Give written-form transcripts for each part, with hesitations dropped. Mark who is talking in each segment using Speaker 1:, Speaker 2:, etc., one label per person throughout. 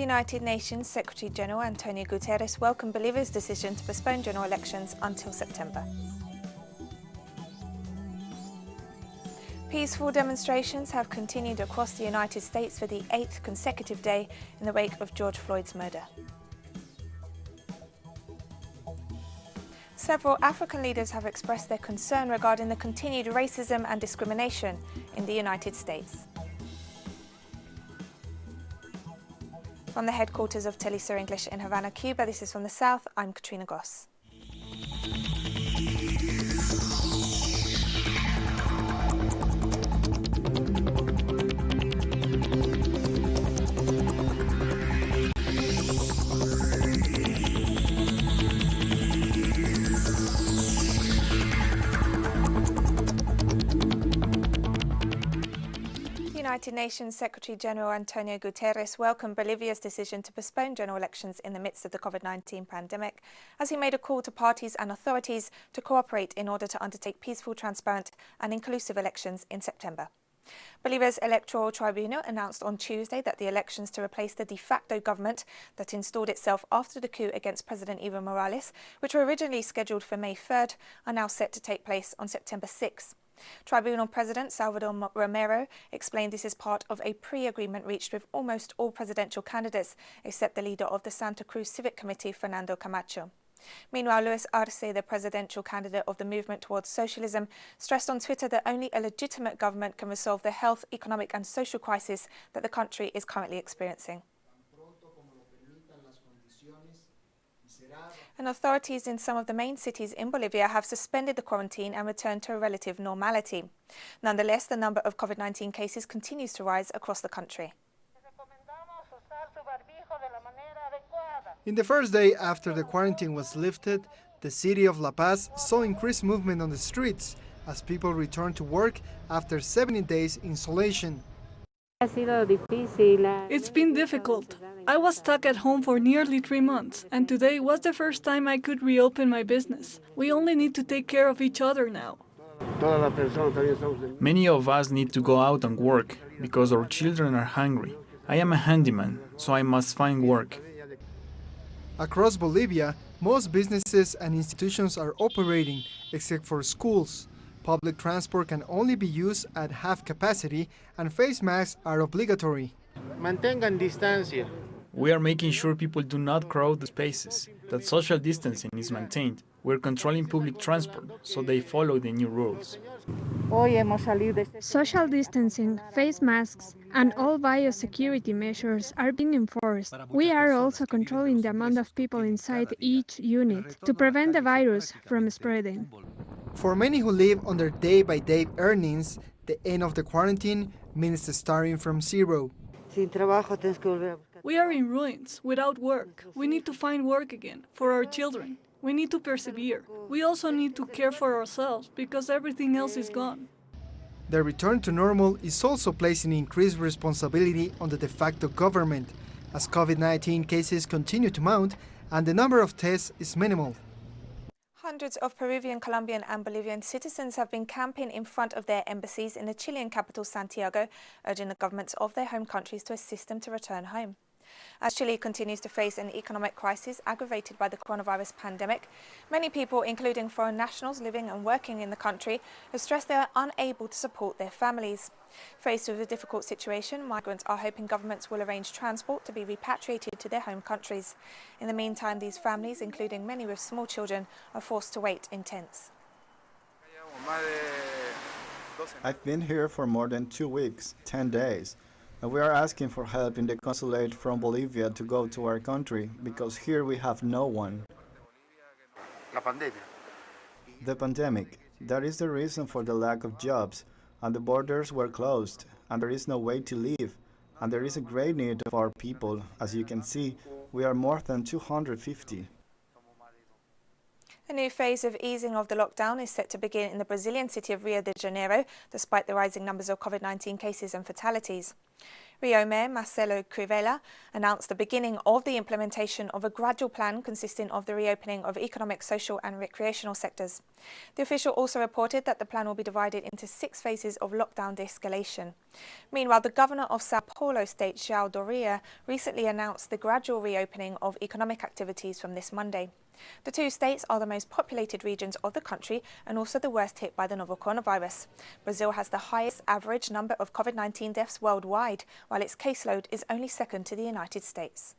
Speaker 1: United Nations Secretary-General Antonio Guterres welcomed Bolivia's decision to postpone general elections until September. Peaceful demonstrations have continued across the United States for the 8th consecutive day in the wake of George Floyd's murder. Several African leaders have expressed their concern regarding the continued racism and discrimination in the United States. From the headquarters of Telesur English in Havana, Cuba, this is From the South, I'm Katrina Goss. United Nations Secretary-General Antonio Guterres welcomed Bolivia's decision to postpone general elections in the midst of the COVID-19 pandemic, as he made a call to parties and authorities to cooperate in order to undertake peaceful, transparent and inclusive elections in September. Bolivia's Electoral Tribunal announced on Tuesday that the elections to replace the de facto government that installed itself after the coup against President Evo Morales, which were originally scheduled for May 3rd, are now set to take place on September 6th. Tribunal President Salvador Romero explained this is part of a pre-agreement reached with almost all presidential candidates, except the leader of the Santa Cruz Civic Committee, Fernando Camacho. Meanwhile, Luis Arce, the presidential candidate of the Movement Towards Socialism, stressed on Twitter that only a legitimate government can resolve the health, economic and social crisis that the country is currently experiencing. And authorities in some of the main cities in Bolivia have suspended the quarantine and returned to a relative normality. Nonetheless, the number of COVID-19 cases continues to rise across the country.
Speaker 2: In the first day after the quarantine was lifted, the city of La Paz saw increased movement on the streets as people returned to work after 70 days in isolation.
Speaker 3: It's been difficult. I was stuck at home for nearly 3 months, and today was the first time I could reopen my business. We only need to take care of each other now.
Speaker 4: Many of us need to go out and work because our children are hungry. I am a handyman, so I must find work.
Speaker 2: Across Bolivia, most businesses and institutions are operating, except for schools. Public transport can only be used at half capacity, and face masks are obligatory.
Speaker 5: Mantengan distancia.
Speaker 4: We are making sure people do not crowd the spaces, that social distancing is maintained. We're controlling public transport, so they follow the new rules.
Speaker 6: Social distancing, face masks, and all biosecurity measures are being enforced. We are also controlling the amount of people inside each unit to prevent the virus from spreading.
Speaker 2: For many who live on their day-by-day earnings, the end of the quarantine means starting from zero.
Speaker 3: We are in ruins, without work. We need to find work again, for our children. We need to persevere. We also need to care for ourselves, because everything else is gone.
Speaker 2: The return to normal is also placing increased responsibility on the de facto government, as COVID-19 cases continue to mount and the number of tests is minimal.
Speaker 1: Hundreds of Peruvian, Colombian and Bolivian citizens have been camping in front of their embassies in the Chilean capital Santiago, urging the governments of their home countries to assist them to return home. As Chile continues to face an economic crisis aggravated by the coronavirus pandemic, many people, including foreign nationals living and working in the country, have stressed they are unable to support their families. Faced with a difficult situation, migrants are hoping governments will arrange transport to be repatriated to their home countries. In the meantime, these families, including many with small children, are forced to wait in tents.
Speaker 7: I've been here for more than 2 weeks, 10 days. And we are asking for help in the consulate from Bolivia to go to our country, because here we have no one. The pandemic. That is the reason for the lack of jobs, and the borders were closed, and there is no way to leave. And there is a great need of our people. As you can see, we are more than 250.
Speaker 1: A new phase of easing of the lockdown is set to begin in the Brazilian city of Rio de Janeiro, despite the rising numbers of COVID-19 cases and fatalities. Rio Mayor Marcelo Crivella announced the beginning of the implementation of a gradual plan consisting of the reopening of economic, social and recreational sectors. The official also reported that the plan will be divided into 6 phases of lockdown de-escalation. Meanwhile, the governor of Sao Paulo state, João Doria, recently announced the gradual reopening of economic activities from this Monday. The 2 states are the most populated regions of the country and also the worst hit by the novel coronavirus. Brazil has the highest average number of COVID-19 deaths worldwide, while its caseload is only second to the United States.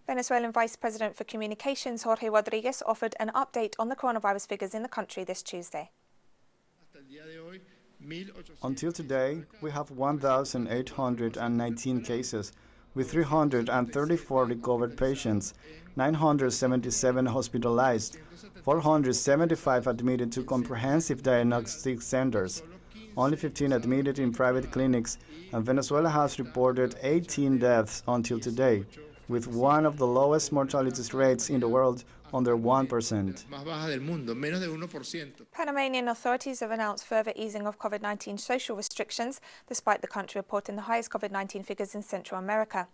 Speaker 1: Venezuelan Vice President for Communications Jorge Rodriguez offered an update on the coronavirus figures in the country this Tuesday.
Speaker 7: Until today, we have 1,819 cases, with 334 recovered patients, 977 hospitalized, 475 admitted to comprehensive diagnostic centers, only 15 admitted in private clinics, and Venezuela has reported 18 deaths until today, with one of the lowest mortality rates in the world, under 1%.
Speaker 1: Panamanian authorities have announced further easing of COVID-19 social restrictions, despite the country reporting the highest COVID-19 figures in Central America.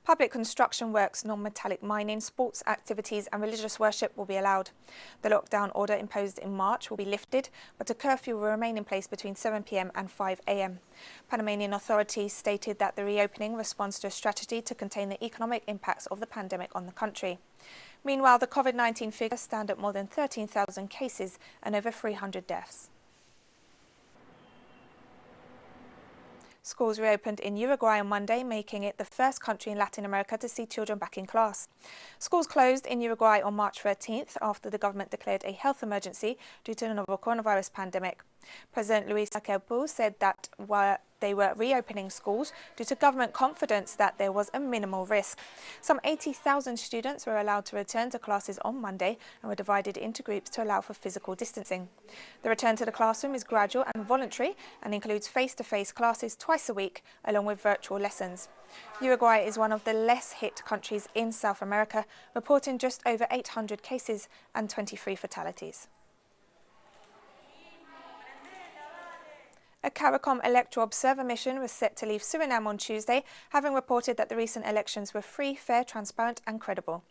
Speaker 1: Public construction works, non-metallic mining, sports activities and religious worship will be allowed. The lockdown order imposed in March will be lifted, but a curfew will remain in place between 7 p.m. and 5 a.m. Panamanian authorities stated that the reopening responds to a strategy to contain the economic impacts of the pandemic on the country. Meanwhile, the COVID-19 figures stand at more than 13,000 cases and over 300 deaths. Schools reopened in Uruguay on Monday, making it the first country in Latin America to see children back in class. Schools closed in Uruguay on March 13th after the government declared a health emergency due to the novel coronavirus pandemic. President Luis Arquelpu said that they were reopening schools due to government confidence that there was a minimal risk. Some 80,000 students were allowed to return to classes on Monday and were divided into groups to allow for physical distancing. The return to the classroom is gradual and voluntary and includes face-to-face classes twice a week, along with virtual lessons. Uruguay is one of the less hit countries in South America, reporting just over 800 cases and 23 fatalities. A CARICOM electoral observer mission was set to leave Suriname on Tuesday, having reported that the recent elections were free, fair, transparent and credible.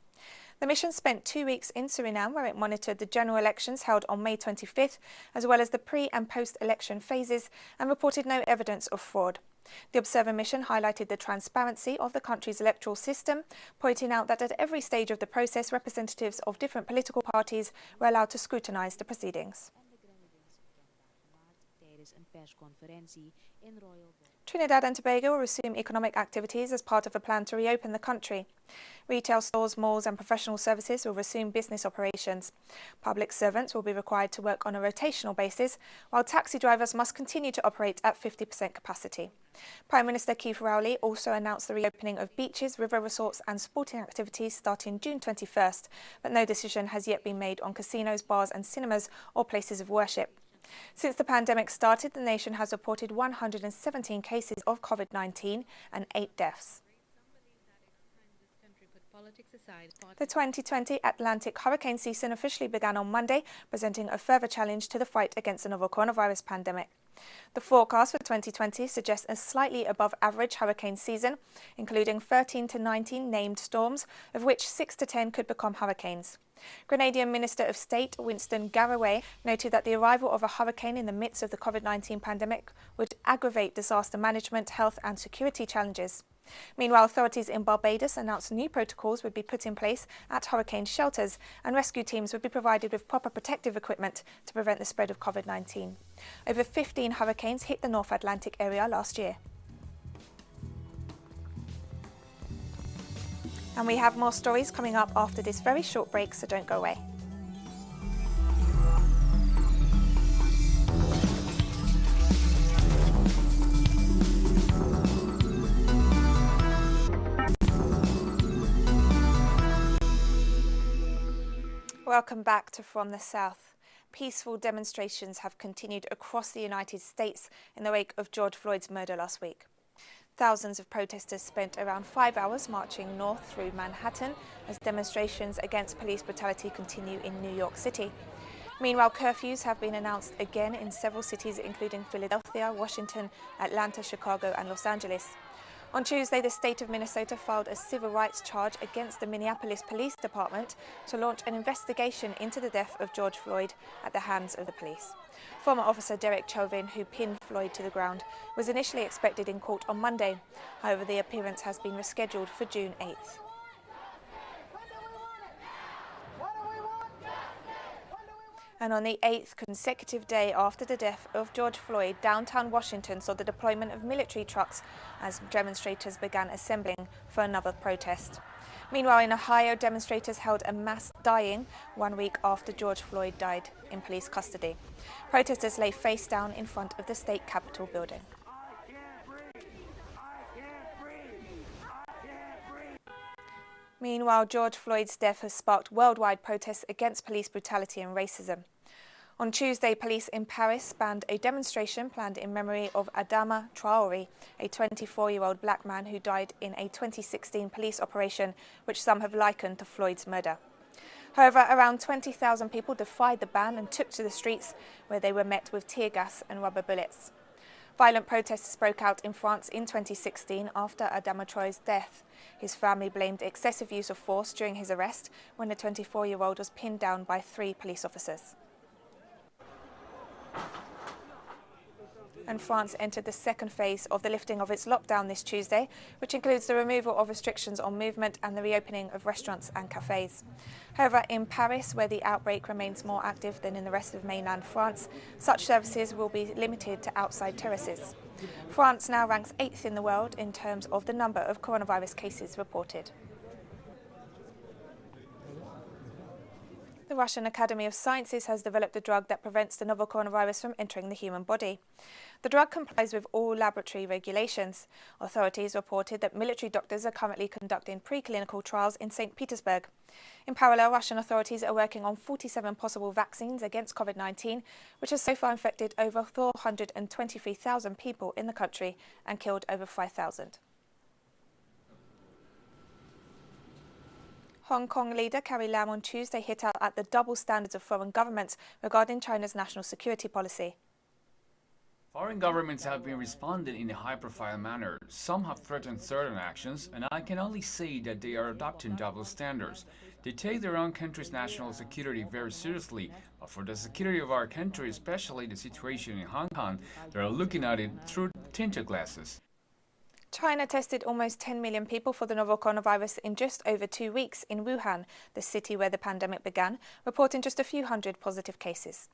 Speaker 1: The mission spent 2 weeks in Suriname, where it monitored the general elections held on May 25th, as well as the pre- and post-election phases, and reported no evidence of fraud. The observer mission highlighted the transparency of the country's electoral system, pointing out that at every stage of the process, representatives of different political parties were allowed to scrutinise the proceedings. Trinidad and Tobago will resume economic activities as part of a plan to reopen the country. Retail stores, malls and professional services will resume business operations. Public servants will be required to work on a rotational basis, while taxi drivers must continue to operate at 50% capacity. Prime Minister Keith Rowley also announced the reopening of beaches, river resorts and sporting activities starting June 21st, but no decision has yet been made on casinos, bars and cinemas or places of worship. Since the pandemic started, the nation has reported 117 cases of COVID-19 and 8 deaths. The 2020 Atlantic hurricane season officially began on Monday, presenting a further challenge to the fight against the novel coronavirus pandemic. The forecast for 2020 suggests a slightly above average hurricane season, including 13 to 19 named storms, of which 6 to 10 could become hurricanes. Grenadian Minister of State Winston Garraway noted that the arrival of a hurricane in the midst of the COVID-19 pandemic would aggravate disaster management, health and security challenges. Meanwhile, authorities in Barbados announced new protocols would be put in place at hurricane shelters and rescue teams would be provided with proper protective equipment to prevent the spread of COVID-19. Over 15 hurricanes hit the North Atlantic area last year. And we have more stories coming up after this very short break, so don't go away. Welcome back to From the South. Peaceful demonstrations have continued across the United States in the wake of George Floyd's murder last week. Thousands of protesters spent around 5 hours marching north through Manhattan as demonstrations against police brutality continue in New York City. Meanwhile, curfews have been announced again in several cities, including Philadelphia, Washington, Atlanta, Chicago, and Los Angeles. On Tuesday, the state of Minnesota filed a civil rights charge against the Minneapolis Police Department to launch an investigation into the death of George Floyd at the hands of the police. Former officer Derek Chauvin, who pinned Floyd to the ground, was initially expected in court on Monday. However, the appearance has been rescheduled for June 8th. And on the 8th consecutive day after the death of George Floyd, downtown Washington saw the deployment of military trucks as demonstrators began assembling for another protest. Meanwhile, in Ohio, demonstrators held a mass dying 1 week after George Floyd died in police custody. Protesters lay face down in front of the state capitol building. Meanwhile, George Floyd's death has sparked worldwide protests against police brutality and racism. On Tuesday, police in Paris banned a demonstration planned in memory of Adama Traoré, a 24-year-old black man who died in a 2016 police operation, which some have likened to Floyd's murder. However, around 20,000 people defied the ban and took to the streets, where they were met with tear gas and rubber bullets. Violent protests broke out in France in 2016 after Adama Traoré's death. His family blamed excessive use of force during his arrest when the 24-year-old was pinned down by 3 police officers. And France entered the second phase of the lifting of its lockdown this Tuesday, which includes the removal of restrictions on movement and the reopening of restaurants and cafes. However, in Paris, where the outbreak remains more active than in the rest of mainland France, such services will be limited to outside terraces. France now ranks 8th in the world in terms of the number of coronavirus cases reported. The Russian Academy of Sciences has developed a drug that prevents the novel coronavirus from entering the human body. The drug complies with all laboratory regulations. Authorities reported that military doctors are currently conducting preclinical trials in St. Petersburg. In parallel, Russian authorities are working on 47 possible vaccines against COVID-19, which has so far infected over 423,000 people in the country and killed over 5,000. Hong Kong leader Carrie Lam on Tuesday hit out at the double standards of foreign governments regarding China's national security policy.
Speaker 8: Foreign governments have been responding in a high-profile manner. Some have threatened certain actions, and I can only say that they are adopting double standards. They take their own country's national security very seriously, but for the security of our country, especially the situation in Hong Kong, they are looking at it through tinted glasses.
Speaker 1: China tested almost 10 million people for the novel coronavirus in just over 2 weeks in Wuhan, the city where the pandemic began, reporting just a few hundred positive cases.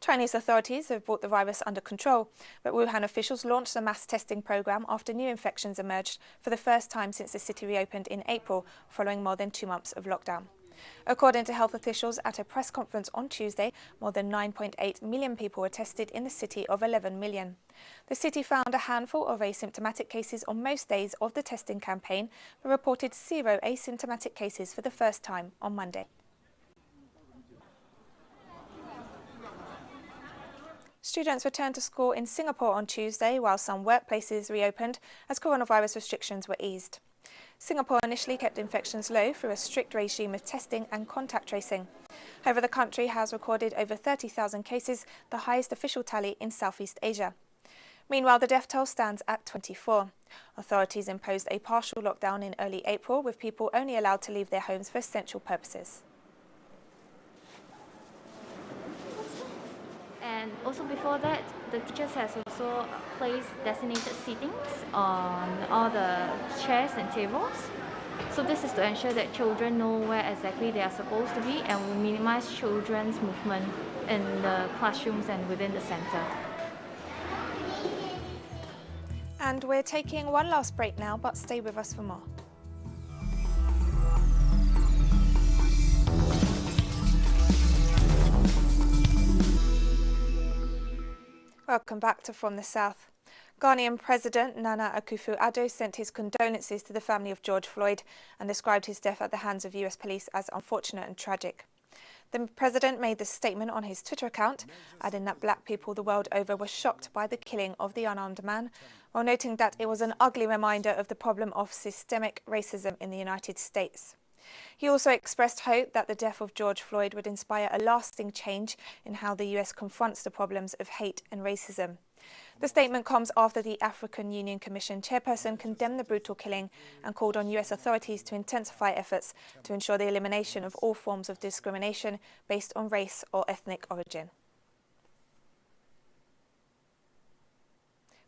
Speaker 1: Chinese authorities have brought the virus under control, but Wuhan officials launched a mass testing program after new infections emerged for the first time since the city reopened in April, following more than 2 months of lockdown. According to health officials at a press conference on Tuesday, more than 9.8 million people were tested in the city of 11 million. The city found a handful of asymptomatic cases on most days of the testing campaign, but reported 0 asymptomatic cases for the first time on Monday. Students returned to school in Singapore on Tuesday, while some workplaces reopened as coronavirus restrictions were eased. Singapore initially kept infections low through a strict regime of testing and contact tracing. However, the country has recorded over 30,000 cases, the highest official tally in Southeast Asia. Meanwhile, the death toll stands at 24. Authorities imposed a partial lockdown in early April, with people only allowed to leave their homes for essential purposes.
Speaker 9: And also before that, the teachers has also placed designated seatings on all the chairs and tables. So this is to ensure that children know where exactly they are supposed to be and will minimize children's movement in the classrooms and within the center.
Speaker 1: And we're taking one last break now, but stay with us for more. Welcome back to From the South. Ghanaian President Nana Akufo-Addo sent his condolences to the family of George Floyd and described his death at the hands of US police as unfortunate and tragic. The president made this statement on his Twitter account, adding that black people the world over were shocked by the killing of the unarmed man, while noting that it was an ugly reminder of the problem of systemic racism in the United States. He also expressed hope that the death of George Floyd would inspire a lasting change in how the US confronts the problems of hate and racism. The statement comes after the African Union Commission chairperson condemned the brutal killing and called on US authorities to intensify efforts to ensure the elimination of all forms of discrimination based on race or ethnic origin.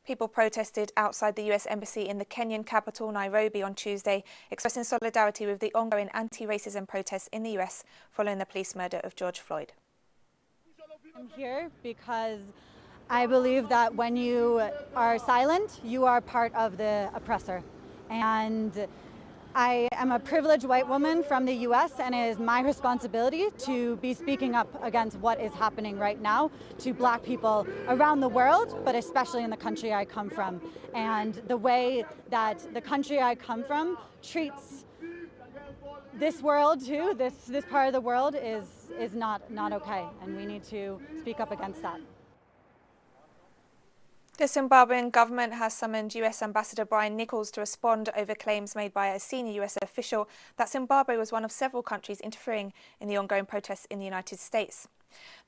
Speaker 1: People protested outside the US Embassy in the Kenyan capital, Nairobi, on Tuesday, expressing solidarity with the ongoing anti-racism protests in the US following the police murder of George Floyd.
Speaker 10: I'm here because I believe that when you are silent, you are part of the oppressor. And I am a privileged white woman from the US, and it is my responsibility to be speaking up against what is happening right now to Black people around the world, but especially in the country I come from. And the way that the country I come from treats this world too, this part of the world is not okay, and we need to speak up against that.
Speaker 1: The Zimbabwean government has summoned US Ambassador Brian Nichols to respond over claims made by a senior US official that Zimbabwe was one of several countries interfering in the ongoing protests in the United States.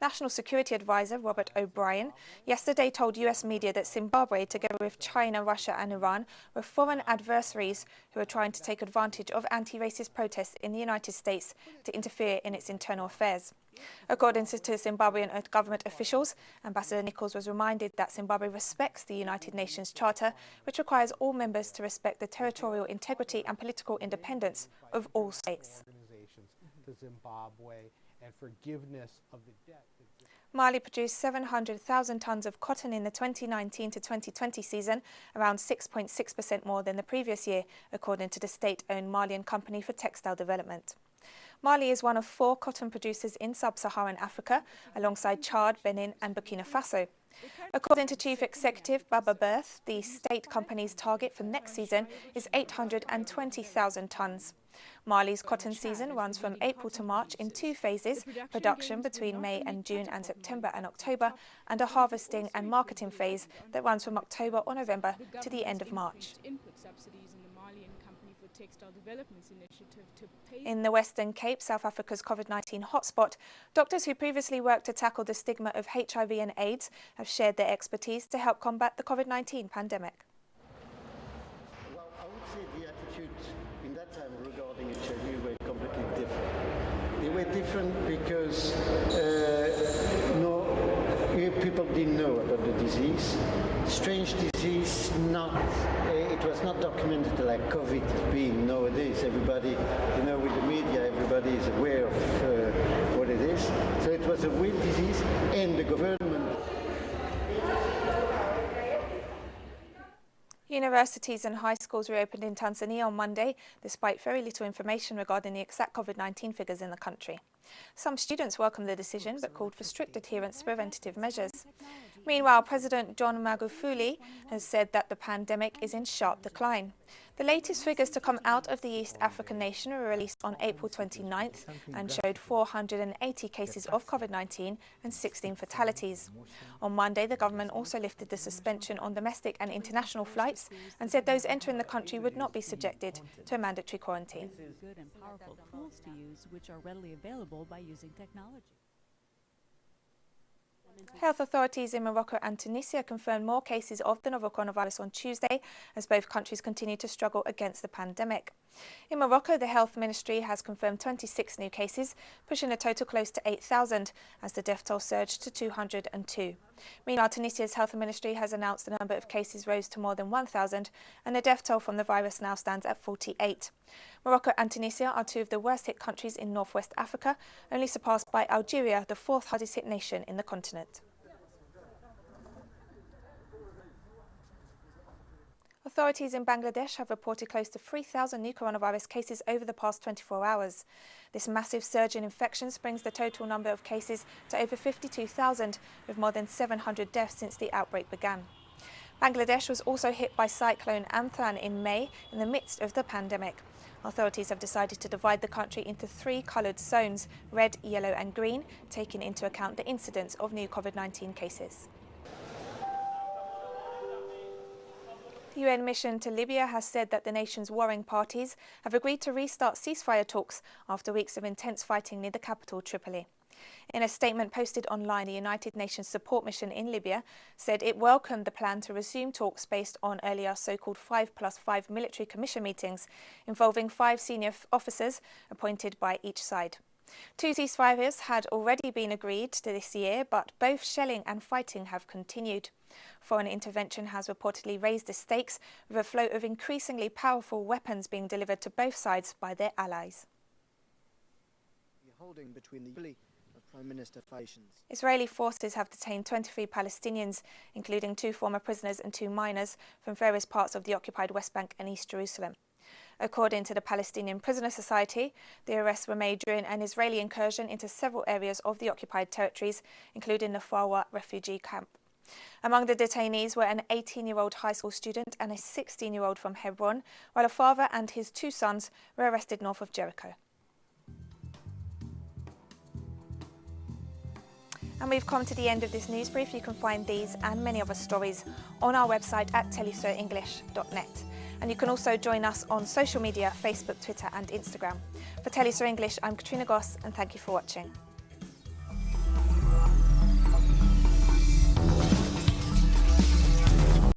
Speaker 1: National Security Advisor Robert O'Brien yesterday told US media that Zimbabwe, together with China, Russia and Iran, were foreign adversaries who are trying to take advantage of anti-racist protests in the United States to interfere in its internal affairs. According to Zimbabwean government officials, Ambassador Nichols was reminded that Zimbabwe respects the United Nations Charter, which requires all members to respect the territorial integrity and political independence of all states.
Speaker 11: And forgiveness of the debt.
Speaker 1: Mali produced 700,000 tonnes of cotton in the 2019 to 2020 season, around 6.6% more than the previous year, according to the state-owned Malian Company for Textile Development. Mali is one of 4 cotton producers in sub-Saharan Africa, alongside Chad, Benin and Burkina Faso. According to Chief Executive Baba Berth, the state company's target for next season is 820,000 tonnes. Mali's cotton season runs from April to March in 2 phases, production between May and June and September and October, and a harvesting and marketing phase that runs from October or November to the end of March. In the Western Cape, South Africa's COVID-19 hotspot, doctors who previously worked to tackle the stigma of HIV and AIDS have shared their expertise to help combat the COVID-19 pandemic.
Speaker 12: Well, I would say the attitudes in that time regarding HIV were completely different. They were different because people didn't know about the disease. Strange disease, it was not documented like COVID is being nowadays. Everybody, with the media, everybody is aware of what it is. So it was a real disease, and the government.
Speaker 1: Universities and high schools reopened in Tanzania on Monday, despite very little information regarding the exact COVID-19 figures in the country. Some students welcomed the decision but called for strict adherence to preventative measures. Meanwhile, President John Magufuli has said that the pandemic is in sharp decline. The latest figures to come out of the East African nation were released on April 29th and showed 480 cases of COVID-19 and 16 fatalities. On Monday, the government also lifted the suspension on domestic and international flights and said those entering the country would not be subjected to a mandatory quarantine.
Speaker 13: Good and powerful tools to use, which are readily available by using technology.
Speaker 1: Health authorities in Morocco and Tunisia confirmed more cases of the novel coronavirus on Tuesday, as both countries continue to struggle against the pandemic. In Morocco, the health ministry has confirmed 26 new cases, pushing the total close to 8,000, as the death toll surged to 202. Meanwhile, Tunisia's health ministry has announced the number of cases rose to more than 1,000, and the death toll from the virus now stands at 48. Morocco and Tunisia are 2 of the worst-hit countries in northwest Africa, only surpassed by Algeria, the 4th hardest-hit nation in the continent. Authorities in Bangladesh have reported close to 3,000 new coronavirus cases over the past 24 hours. This massive surge in infections brings the total number of cases to over 52,000, with more than 700 deaths since the outbreak began. Bangladesh was also hit by Cyclone Amphan in May in the midst of the pandemic. Authorities have decided to divide the country into 3 coloured zones, red, yellow and green, taking into account the incidence of new COVID-19 cases. The UN mission to Libya has said that the nation's warring parties have agreed to restart ceasefire talks after weeks of intense fighting near the capital, Tripoli. In a statement posted online, the United Nations support mission in Libya said it welcomed the plan to resume talks based on earlier so-called 5+5 military commission meetings involving 5 senior officers appointed by each side. 2 ceasefires had already been agreed this year, but both shelling and fighting have continued. Foreign intervention has reportedly raised the stakes, with a flow of increasingly powerful weapons being delivered to both sides by their allies.
Speaker 14: Holding between the Prime Minister
Speaker 1: Israeli forces have detained 23 Palestinians, including 2 former prisoners and 2 minors, from various parts of the occupied West Bank and East Jerusalem. According to the Palestinian Prisoner Society, the arrests were made during an Israeli incursion into several areas of the occupied territories, including the Farwa refugee camp. Among the detainees were an 18-year-old high school student and a 16-year-old from Hebron, while a father and his 2 sons were arrested north of Jericho. And we've come to the end of this news brief. You can find these and many other stories on our website at telesurenglish.net. And you can also join us on social media, Facebook, Twitter and Instagram. For Telesur English, I'm Katrina Goss, and thank you for watching.